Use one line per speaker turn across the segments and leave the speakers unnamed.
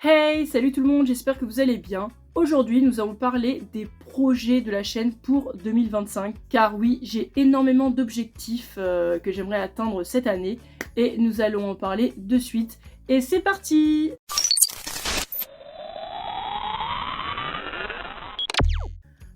Hey, salut tout le monde, j'espère que vous allez bien. Aujourd'hui, nous allons parler des projets de la chaîne pour 2025, car oui, j'ai énormément d'objectifs que j'aimerais atteindre cette année, et nous allons en parler de suite. Et c'est parti!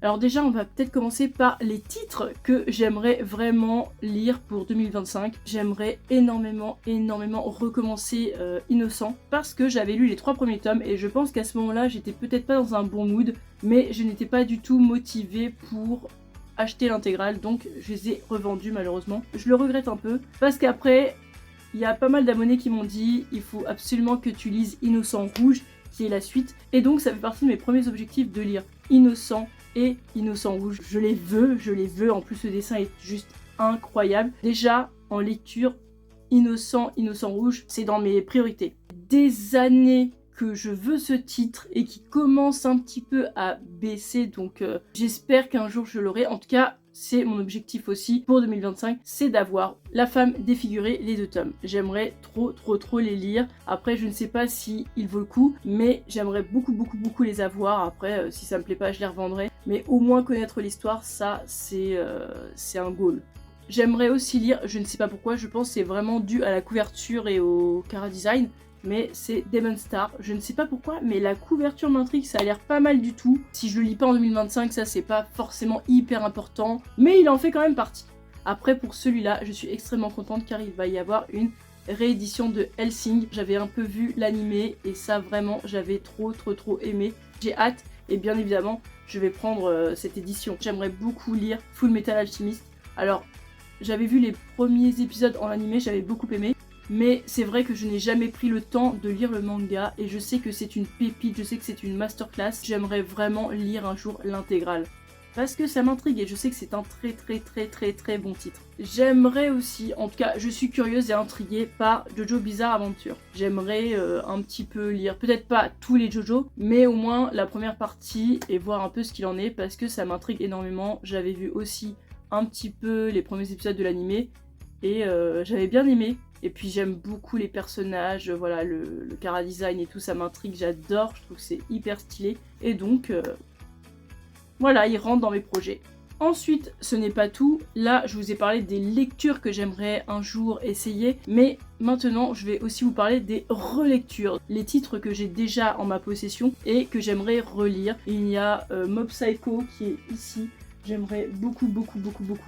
Alors déjà, on va peut-être commencer par les titres que j'aimerais vraiment lire pour 2025. J'aimerais énormément recommencer Innocent parce que j'avais lu les 3 premiers tomes et je pense qu'à ce moment-là, j'étais peut-être pas dans un bon mood, mais je n'étais pas du tout motivée pour acheter l'intégrale, donc je les ai revendus malheureusement. Je le regrette un peu parce qu'après, il y a pas mal d'abonnés qui m'ont dit il faut absolument que tu lises Innocent Rouge, qui est la suite, et donc ça fait partie de mes premiers objectifs de lire Innocent et Innocent Rouge. Je les veux, en plus le dessin est juste incroyable. Déjà, en lecture, Innocent Rouge, c'est dans mes priorités. Des années que je veux ce titre et qui commence un petit peu à baisser, donc j'espère qu'un jour je l'aurai. En tout cas, c'est mon objectif aussi pour 2025, c'est d'avoir La Femme défigurée, les 2 tomes. J'aimerais trop les lire. Après, je ne sais pas si il vaut le coup, mais j'aimerais beaucoup les avoir. Après, si ça me plaît pas, je les revendrai. Mais au moins connaître l'histoire, ça, c'est un goal. J'aimerais aussi lire, je ne sais pas pourquoi, je pense que c'est vraiment dû à la couverture et au chara-design, mais c'est Demon Star. Je ne sais pas pourquoi, mais la couverture m'intrigue, ça a l'air pas mal du tout. Si je le lis pas en 2025, ça c'est pas forcément hyper important, mais il en fait quand même partie. Après, pour celui-là, je suis extrêmement contente car il va y avoir une réédition de Hellsing. J'avais un peu vu l'animé et ça vraiment, j'avais trop aimé. J'ai hâte et bien évidemment, je vais prendre cette édition. J'aimerais beaucoup lire Full Metal Alchemist. Alors, j'avais vu les premiers épisodes en animé, j'avais beaucoup aimé. Mais c'est vrai que je n'ai jamais pris le temps de lire le manga et je sais que c'est une pépite, je sais que c'est une masterclass. J'aimerais vraiment lire un jour l'intégrale. Parce que ça m'intrigue et je sais que c'est un très bon titre. J'aimerais aussi, en tout cas je suis curieuse et intriguée par Jojo Bizarre Adventure. J'aimerais un petit peu lire, peut-être pas tous les Jojo, mais au moins la première partie et voir un peu ce qu'il en est parce que ça m'intrigue énormément. J'avais vu aussi un petit peu les premiers épisodes de l'animé et j'avais bien aimé. Et puis j'aime beaucoup les personnages, voilà, le chara-design et tout, ça m'intrigue, j'adore, je trouve que c'est hyper stylé. Et donc, voilà, il rentre dans mes projets. Ensuite, ce n'est pas tout, là je vous ai parlé des lectures que j'aimerais un jour essayer, mais maintenant je vais aussi vous parler des relectures, les titres que j'ai déjà en ma possession et que j'aimerais relire. Il y a Mob Psycho qui est ici. J'aimerais beaucoup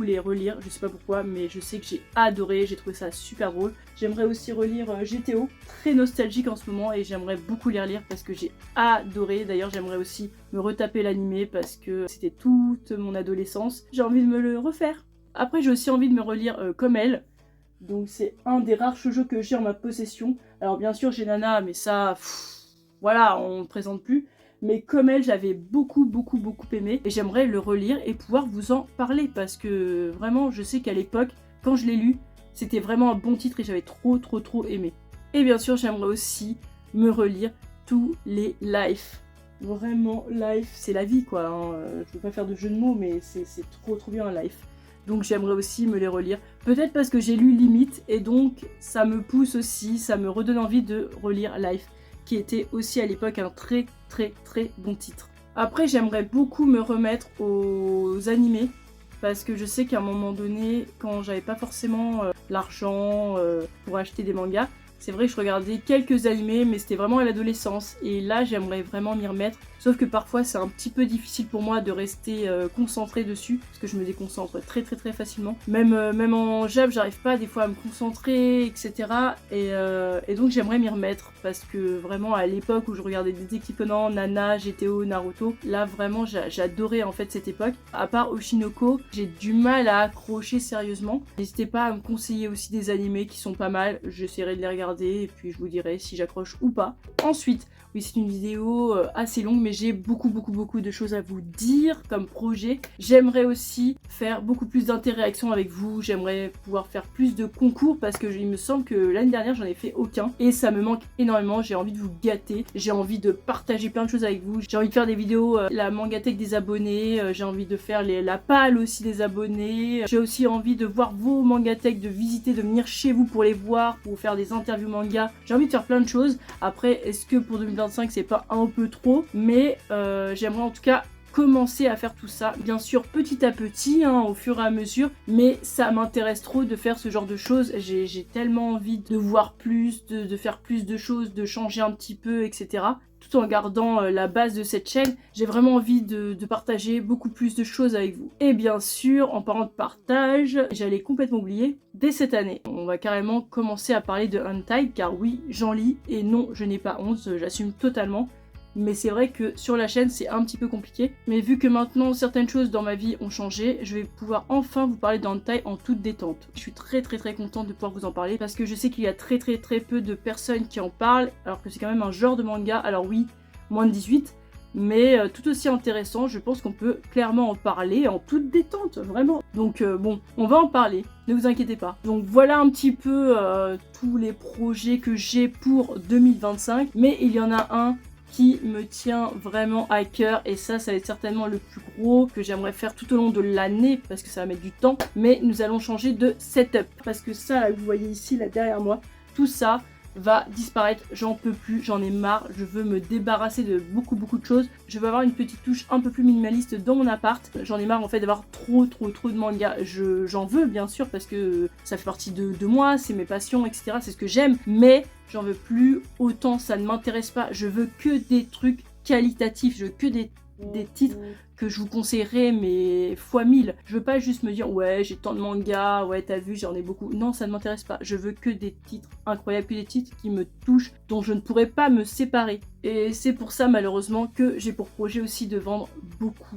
les relire, je sais pas pourquoi, mais je sais que j'ai adoré, j'ai trouvé ça super drôle. J'aimerais aussi relire GTO, très nostalgique en ce moment, et j'aimerais beaucoup les relire parce que j'ai adoré. D'ailleurs, j'aimerais aussi me retaper l'animé parce que c'était toute mon adolescence. J'ai envie de me le refaire. Après, j'ai aussi envie de me relire Comme elle. Donc c'est un des rares shoujo que j'ai en ma possession. Alors bien sûr, j'ai Nana, mais ça, voilà, on ne présente plus. Mais Comme elle, j'avais beaucoup aimé et j'aimerais le relire et pouvoir vous en parler parce que vraiment, je sais qu'à l'époque, quand je l'ai lu, c'était vraiment un bon titre et j'avais trop aimé. Et bien sûr, j'aimerais aussi me relire tous les Life. Vraiment, Life, c'est la vie quoi. Je veux pas faire de jeu de mots, mais c'est trop bien Life. Donc j'aimerais aussi me les relire. Peut-être parce que j'ai lu Limite et donc ça me pousse aussi, ça me redonne envie de relire Life, qui était aussi à l'époque un très bon titre. Après, j'aimerais beaucoup me remettre aux animés, parce que je sais qu'à un moment donné, quand j'avais pas forcément l'argent pour acheter des mangas, c'est vrai que je regardais quelques animés, mais c'était vraiment à l'adolescence, et là j'aimerais vraiment m'y remettre. Sauf que parfois c'est un petit peu difficile pour moi de rester concentrée dessus, parce que je me déconcentre très facilement. Même en jab, j'arrive pas des fois à me concentrer, etc. Et donc j'aimerais m'y remettre, parce que vraiment à l'époque où je regardais Détective Conan, Nana, GTO, Naruto, là vraiment j'adorais en fait cette époque. À part Oshinoko, j'ai du mal à accrocher sérieusement. N'hésitez pas à me conseiller aussi des animés qui sont pas mal, j'essaierai de les regarder et puis je vous dirai si j'accroche ou pas. Ensuite, oui, c'est une vidéo assez longue, mais j'ai beaucoup de choses à vous dire comme projet. J'aimerais aussi faire beaucoup plus d'interactions avec vous, j'aimerais pouvoir faire plus de concours parce que il me semble que l'année dernière j'en ai fait aucun et ça me manque énormément. J'ai envie de vous gâter, j'ai envie de partager plein de choses avec vous, j'ai envie de faire des vidéos, la mangatech des abonnés, j'ai envie de faire la palle aussi des abonnés, j'ai aussi envie de voir vos mangatech, de visiter, de venir chez vous pour les voir, pour faire des interviews interviews manga, j'ai envie de faire plein de choses. Après, est-ce que pour 2025 c'est pas un peu trop? Mais j'aimerais en tout cas commencer à faire tout ça, bien sûr petit à petit, hein, au fur et à mesure, mais ça m'intéresse trop de faire ce genre de choses. J'ai tellement envie de voir plus, de faire plus de choses, de changer un petit peu, etc. Tout en gardant la base de cette chaîne, j'ai vraiment envie de partager beaucoup plus de choses avec vous. Et bien sûr, en parlant de partage, j'allais complètement oublier, dès cette année, on va carrément commencer à parler de hentai, car oui, j'en lis, et non, je n'ai pas honte, j'assume totalement. Mais c'est vrai que sur la chaîne c'est un petit peu compliqué. Mais vu que maintenant certaines choses dans ma vie ont changé, je vais pouvoir enfin vous parler d'hentai en toute détente. Je suis très contente de pouvoir vous en parler parce que je sais qu'il y a très peu de personnes qui en parlent, alors que c'est quand même un genre de manga. Alors oui, moins de 18, mais tout aussi intéressant. Je pense qu'on peut clairement en parler en toute détente, vraiment. Donc bon, on va en parler, ne vous inquiétez pas. Donc voilà un petit peu tous les projets que j'ai pour 2025, mais il y en a un qui me tient vraiment à cœur, et ça va être certainement le plus gros que j'aimerais faire tout au long de l'année parce que ça va mettre du temps. Mais nous allons changer de setup parce que ça, là, vous voyez ici là derrière moi, tout ça va disparaître. J'en peux plus, j'en ai marre, je veux me débarrasser de beaucoup de choses. Je veux avoir une petite touche un peu plus minimaliste dans mon appart. J'en ai marre en fait d'avoir trop de mangas. J'en veux bien sûr parce que ça fait partie de moi, c'est mes passions, etc. C'est ce que j'aime, mais j'en veux plus autant, ça ne m'intéresse pas. Je veux que des trucs qualitatifs, je veux que des titres que je vous conseillerais, mais fois 1000. Je veux pas juste me dire ouais j'ai tant de mangas, ouais t'as vu j'en ai beaucoup. Non, ça ne m'intéresse pas. Je veux que des titres incroyables, que des titres qui me touchent, dont je ne pourrais pas me séparer. Et c'est pour ça malheureusement que j'ai pour projet aussi de vendre beaucoup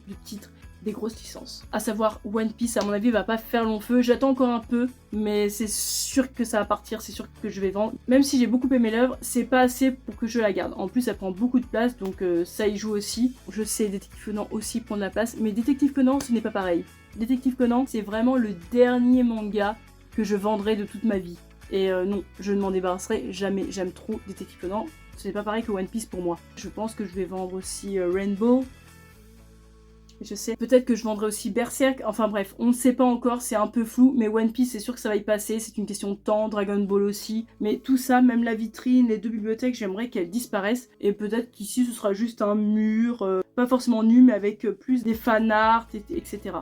de titres, des grosses licences. À savoir One Piece, à mon avis, va pas faire long feu. J'attends encore un peu, mais c'est sûr que ça va partir, c'est sûr que je vais vendre. Même si j'ai beaucoup aimé l'œuvre, c'est pas assez pour que je la garde. En plus, ça prend beaucoup de place, donc ça y joue aussi. Je sais, Détective Conan aussi prend de la place, mais Détective Conan, ce n'est pas pareil. Détective Conan, c'est vraiment le dernier manga que je vendrai de toute ma vie. Et non, je ne m'en débarrasserai jamais. J'aime trop Détective Conan. Ce n'est pas pareil que One Piece pour moi. Je pense que je vais vendre aussi Rainbow. Je sais, peut-être que je vendrai aussi Berserk, enfin bref, on ne sait pas encore, c'est un peu flou, mais One Piece c'est sûr que ça va y passer, c'est une question de temps, Dragon Ball aussi, mais tout ça, même la vitrine, les 2 bibliothèques, j'aimerais qu'elles disparaissent, et peut-être qu'ici ce sera juste un mur, pas forcément nu, mais avec plus des fanarts, etc.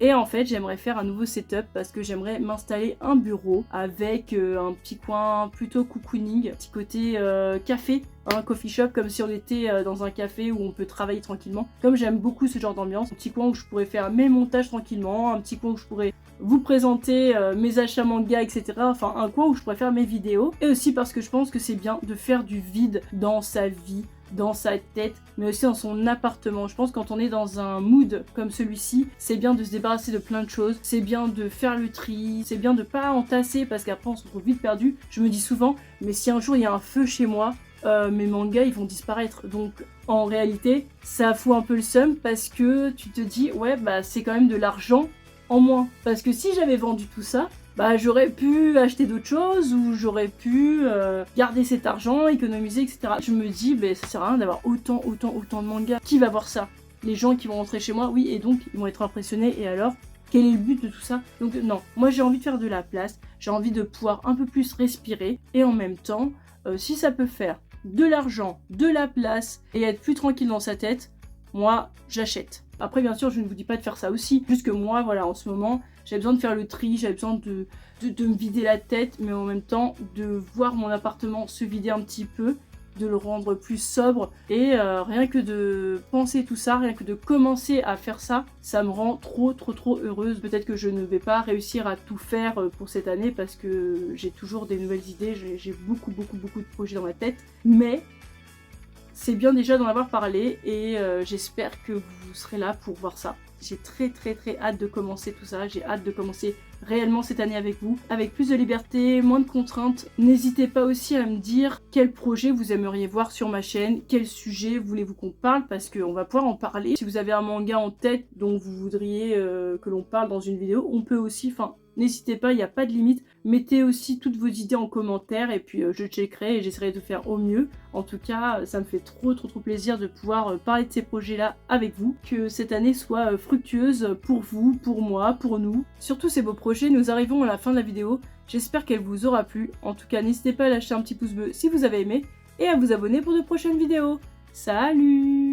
Et en fait, j'aimerais faire un nouveau setup parce que j'aimerais m'installer un bureau avec un petit coin plutôt cocooning, un petit côté café, un coffee shop, comme si on était dans un café où on peut travailler tranquillement. Comme j'aime beaucoup ce genre d'ambiance, un petit coin où je pourrais faire mes montages tranquillement, un petit coin où je pourrais vous présenter mes achats manga, etc. Enfin, un coin où je pourrais faire mes vidéos. Et aussi parce que je pense que c'est bien de faire du vide dans sa vie, dans sa tête, mais aussi dans son appartement. Je pense que quand on est dans un mood comme celui-ci, c'est bien de se débarrasser de plein de choses, c'est bien de faire le tri, c'est bien de pas entasser parce qu'après on se retrouve vite perdu. Je me dis souvent, mais si un jour il y a un feu chez moi, mes mangas ils vont disparaître. Donc en réalité, ça fout un peu le seum parce que tu te dis, ouais bah c'est quand même de l'argent en moins. Parce que si j'avais vendu tout ça, bah j'aurais pu acheter d'autres choses ou j'aurais pu garder cet argent, économiser, etc. Je me dis, bah, ça sert à rien d'avoir autant de mangas. Qui va voir ça? Les gens qui vont rentrer chez moi, oui, et donc ils vont être impressionnés, et alors quel est le but de tout ça? Donc non, moi j'ai envie de faire de la place, j'ai envie de pouvoir un peu plus respirer, et en même temps, si ça peut faire de l'argent, de la place, et être plus tranquille dans sa tête, moi j'achète. Après bien sûr je ne vous dis pas de faire ça aussi, juste que moi voilà en ce moment j'ai besoin de faire le tri, j'ai besoin de me vider la tête, mais en même temps de voir mon appartement se vider un petit peu, de le rendre plus sobre, et rien que de penser tout ça, rien que de commencer à faire ça, ça me rend trop heureuse. Peut-être que je ne vais pas réussir à tout faire pour cette année parce que j'ai toujours des nouvelles idées, j'ai beaucoup de projets dans ma tête, mais c'est bien déjà d'en avoir parlé et j'espère que vous serez là pour voir ça. J'ai très hâte de commencer tout ça, j'ai hâte de commencer réellement cette année avec vous, avec plus de liberté, moins de contraintes. N'hésitez pas aussi à me dire quel projet vous aimeriez voir sur ma chaîne, quel sujet voulez-vous qu'on parle, parce qu'on va pouvoir en parler. Si vous avez un manga en tête dont vous voudriez que l'on parle dans une vidéo, on peut aussi, n'hésitez pas, il n'y a pas de limite. Mettez aussi toutes vos idées en commentaire et puis je checkerai et j'essaierai de faire au mieux. En tout cas, ça me fait trop plaisir de pouvoir parler de ces projets-là avec vous. Que cette année soit fructueuse pour vous, pour moi, pour nous. Sur tous ces beaux projets, nous arrivons à la fin de la vidéo. J'espère qu'elle vous aura plu. En tout cas, n'hésitez pas à lâcher un petit pouce bleu si vous avez aimé et à vous abonner pour de prochaines vidéos. Salut!